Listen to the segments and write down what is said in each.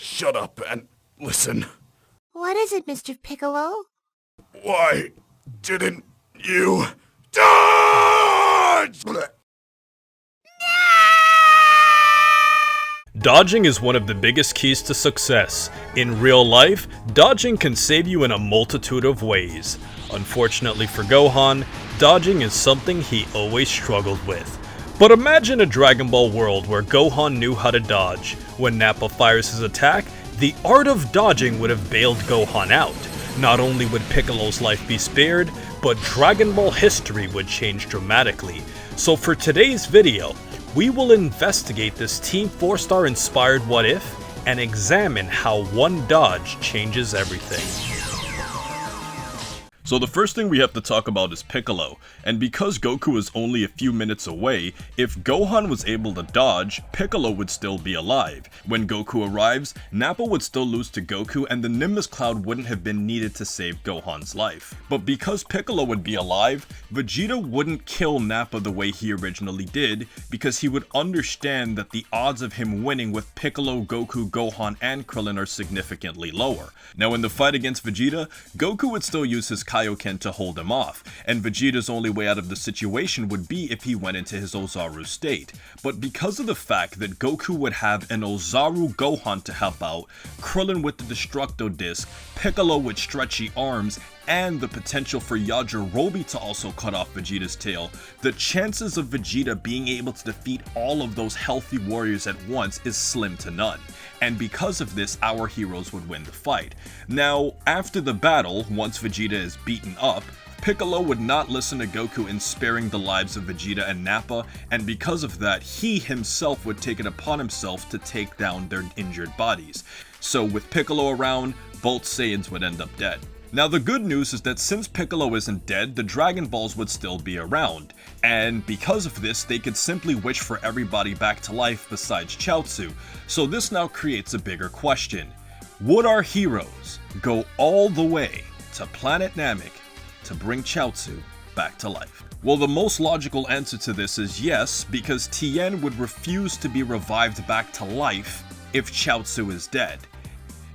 shut up and listen. What is it, Mr. Piccolo? Why didn't you dodge? Dodging is one of the biggest keys to success. In real life, dodging can save you in a multitude of ways. Unfortunately for Gohan, dodging is something he always struggled with. But imagine a Dragon Ball world where Gohan knew how to dodge. When Nappa fires his attack, the art of dodging would have bailed Gohan out. Not only would Piccolo's life be spared, but Dragon Ball history would change dramatically. So for today's video, we will investigate this Team 4-Star inspired what if, and examine how one dodge changes everything. So the first thing we have to talk about is Piccolo, and because Goku is only a few minutes away, if Gohan was able to dodge, Piccolo would still be alive. When Goku arrives, Nappa would still lose to Goku and the Nimbus Cloud wouldn't have been needed to save Gohan's life. But because Piccolo would be alive, Vegeta wouldn't kill Nappa the way he originally did, because he would understand that the odds of him winning with Piccolo, Goku, Gohan, and Krillin are significantly lower. Now in the fight against Vegeta, Goku would still use his Kaioken to hold him off, and Vegeta's only way out of the situation would be if he went into his Ozaru state. But because of the fact that Goku would have an Ozaru Gohan to help out, Krillin with the Destructo Disc, Piccolo with stretchy arms, and the potential for Yajirobe to also cut off Vegeta's tail, the chances of Vegeta being able to defeat all of those healthy warriors at once is slim to none. And because of this, our heroes would win the fight. Now, after the battle, once Vegeta is beaten up, Piccolo would not listen to Goku in sparing the lives of Vegeta and Nappa, and because of that, he himself would take it upon himself to take down their injured bodies. So with Piccolo around, both Saiyans would end up dead. Now the good news is that since Piccolo isn't dead, the Dragon Balls would still be around, and because of this, they could simply wish for everybody back to life besides Chaozu. So this now creates a bigger question. Would our heroes go all the way to planet Namek to bring Chaozu back to life? Well, the most logical answer to this is yes, because Tien would refuse to be revived back to life if Chaozu is dead.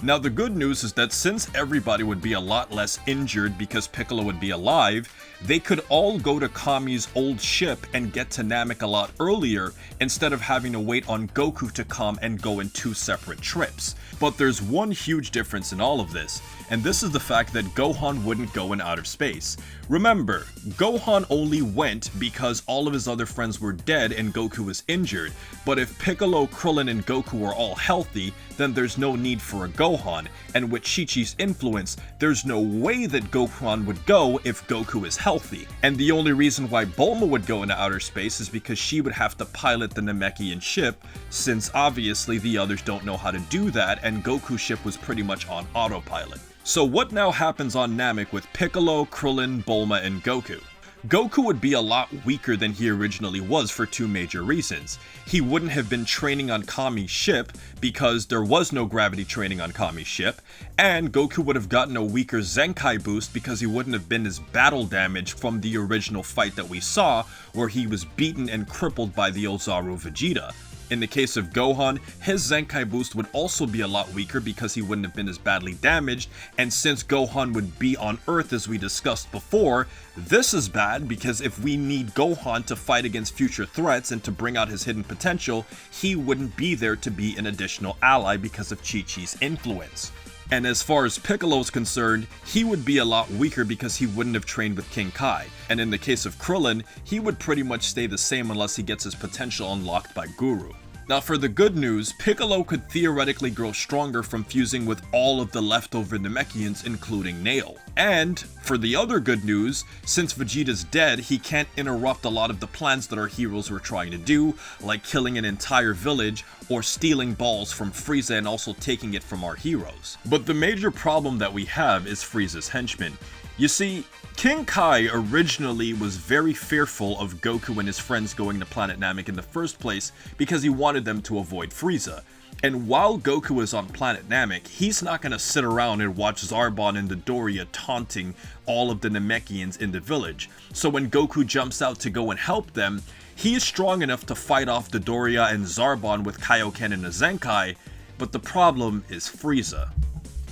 Now the good news is that since everybody would be a lot less injured because Piccolo would be alive, they could all go to Kami's old ship and get to Namek a lot earlier instead of having to wait on Goku to come and go in two separate trips. But there's one huge difference in all of this, and this is the fact that Gohan wouldn't go in outer space. Remember, Gohan only went because all of his other friends were dead and Goku was injured, but if Piccolo, Krillin, and Goku were all healthy, then there's no need for a Gohan, and with Chi-Chi's influence, there's no way that Gohan would go if Goku is healthy. And the only reason why Bulma would go into outer space is because she would have to pilot the Namekian ship, since obviously the others don't know how to do that, and Goku's ship was pretty much on autopilot. So what now happens on Namek with Piccolo, Krillin, Bulma, and Goku? Goku would be a lot weaker than he originally was for two major reasons. He wouldn't have been training on Kami's ship because there was no gravity training on Kami's ship, and Goku would have gotten a weaker Zenkai boost because he wouldn't have been as battle damaged from the original fight that we saw where he was beaten and crippled by the Ozaru Vegeta. In the case of Gohan, his Zenkai boost would also be a lot weaker because he wouldn't have been as badly damaged, and since Gohan would be on Earth as we discussed before, this is bad because if we need Gohan to fight against future threats and to bring out his hidden potential, he wouldn't be there to be an additional ally because of Chi-Chi's influence. And as far as Piccolo is concerned, he would be a lot weaker because he wouldn't have trained with King Kai. And in the case of Krillin, he would pretty much stay the same unless he gets his potential unlocked by Guru. Now for the good news, Piccolo could theoretically grow stronger from fusing with all of the leftover Namekians, including Nail. And for the other good news, since Vegeta's dead, he can't interrupt a lot of the plans that our heroes were trying to do, like killing an entire village or stealing balls from Frieza and also taking it from our heroes. But the major problem that we have is Frieza's henchmen. You see, King Kai originally was very fearful of Goku and his friends going to planet Namek in the first place because he wanted them to avoid Frieza. And while Goku is on planet Namek, he's not going to sit around and watch Zarbon and Dodoria taunting all of the Namekians in the village. So when Goku jumps out to go and help them, he is strong enough to fight off Dodoria and Zarbon with Kaioken and a Zenkai, but the problem is Frieza.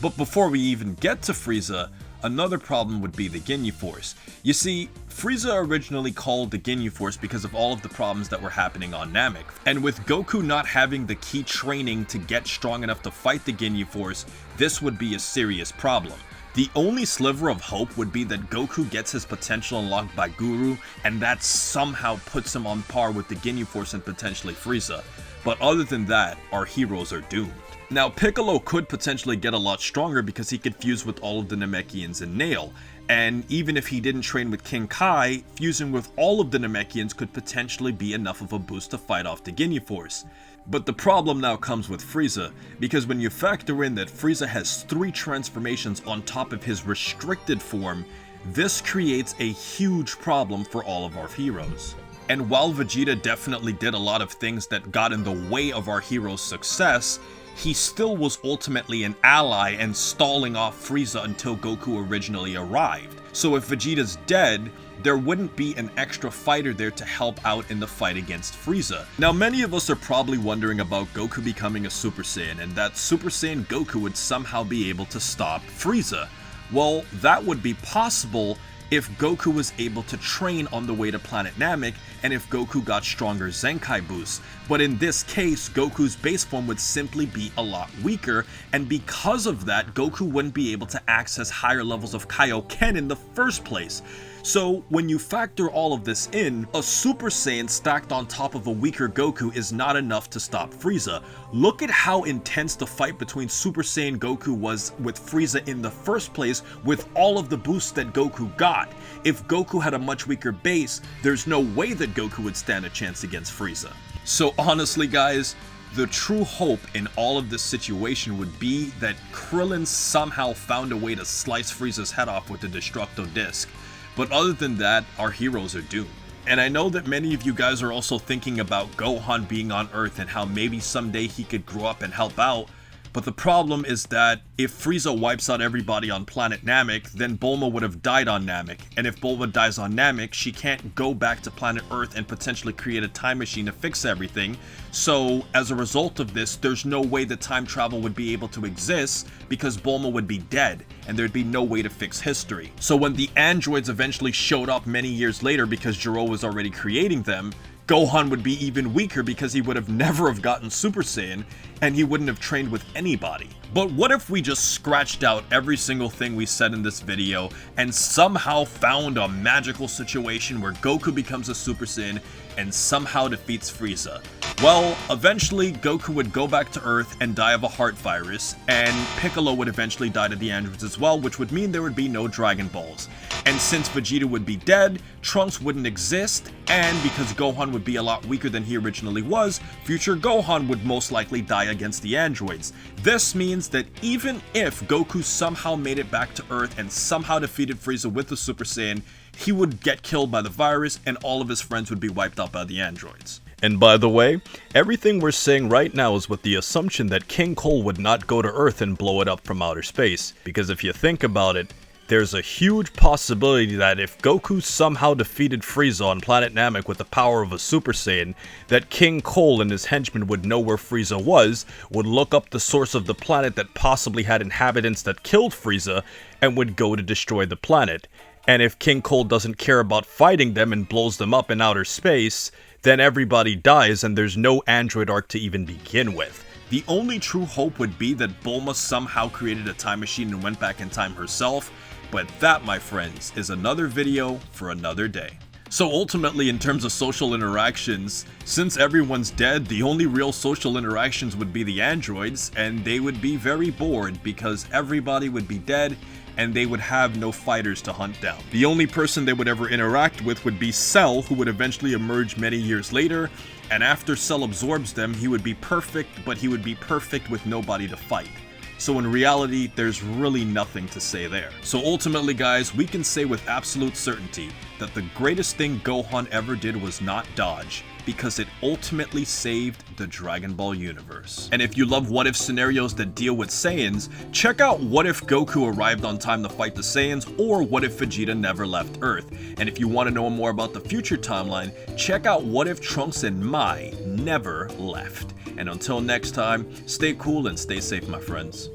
But before we even get to Frieza, another problem would be the Ginyu Force. You see, Frieza originally called the Ginyu Force because of all of the problems that were happening on Namek. And with Goku not having the key training to get strong enough to fight the Ginyu Force, this would be a serious problem. The only sliver of hope would be that Goku gets his potential unlocked by Guru, and that somehow puts him on par with the Ginyu Force and potentially Frieza. But other than that, our heroes are doomed. Now, Piccolo could potentially get a lot stronger because he could fuse with all of the Namekians and Nail, and even if he didn't train with King Kai, fusing with all of the Namekians could potentially be enough of a boost to fight off the Ginyu Force. But the problem now comes with Frieza, because when you factor in that Frieza has 3 transformations on top of his restricted form, this creates a huge problem for all of our heroes. And while Vegeta definitely did a lot of things that got in the way of our hero's success, he still was ultimately an ally and stalling off Frieza until Goku originally arrived. So if Vegeta's dead, there wouldn't be an extra fighter there to help out in the fight against Frieza. Now, many of us are probably wondering about Goku becoming a Super Saiyan and that Super Saiyan Goku would somehow be able to stop Frieza. Well, that would be possible if Goku was able to train on the way to planet Namek, and if Goku got stronger Zenkai boosts. But in this case, Goku's base form would simply be a lot weaker, and because of that, Goku wouldn't be able to access higher levels of Kaioken in the first place. So when you factor all of this in, a Super Saiyan stacked on top of a weaker Goku is not enough to stop Frieza. Look at how intense the fight between Super Saiyan Goku was with Frieza in the first place with all of the boosts that Goku got. If Goku had a much weaker base, there's no way that Goku would stand a chance against Frieza. So honestly guys, the true hope in all of this situation would be that Krillin somehow found a way to slice Frieza's head off with the Destructo Disc. But other than that, our heroes are doomed. And I know that many of you guys are also thinking about Gohan being on Earth and how maybe someday he could grow up and help out. But the problem is that if Frieza wipes out everybody on planet Namek, then Bulma would have died on Namek. And if Bulma dies on Namek, she can't go back to planet Earth and potentially create a time machine to fix everything. So as a result of this, there's no way that time travel would be able to exist because Bulma would be dead and there'd be no way to fix history. So when the androids eventually showed up many years later because Jiro was already creating them, Gohan would be even weaker because he would have never have gotten Super Saiyan and he wouldn't have trained with anybody. But what if we just scratched out every single thing we said in this video and somehow found a magical situation where Goku becomes a Super Saiyan and somehow defeats Frieza? Well, eventually Goku would go back to Earth and die of a heart virus, and Piccolo would eventually die to the androids as well, which would mean there would be no Dragon Balls. And since Vegeta would be dead, Trunks wouldn't exist, and because Gohan would be a lot weaker than he originally was, future Gohan would most likely die against the androids. This means that even if Goku somehow made it back to Earth and somehow defeated Frieza with the Super Saiyan, he would get killed by the virus and all of his friends would be wiped out by the androids. And by the way, everything we're saying right now is with the assumption that King Cole would not go to Earth and blow it up from outer space, because if you think about it, there's a huge possibility that if Goku somehow defeated Frieza on planet Namek with the power of a Super Saiyan, that King Cole and his henchmen would know where Frieza was, would look up the source of the planet that possibly had inhabitants that killed Frieza, and would go to destroy the planet. And if King Cole doesn't care about fighting them and blows them up in outer space, then everybody dies and there's no android arc to even begin with. The only true hope would be that Bulma somehow created a time machine and went back in time herself, but that, my friends, is another video for another day. So ultimately, in terms of social interactions, since everyone's dead, the only real social interactions would be the androids, and they would be very bored because everybody would be dead and they would have no fighters to hunt down. The only person they would ever interact with would be Cell, who would eventually emerge many years later, and after Cell absorbs them, he would be perfect, but he would be perfect with nobody to fight. So in reality, there's really nothing to say there. So ultimately guys, we can say with absolute certainty that the greatest thing Gohan ever did was not dodge, because it ultimately saved the Dragon Ball universe. And if you love what if scenarios that deal with Saiyans, check out What If Goku Arrived on Time to Fight the Saiyans, or What If Vegeta Never Left Earth. And if you want to know more about the future timeline, check out What If Trunks and Mai Never Left. And until next time, stay cool and stay safe, my friends.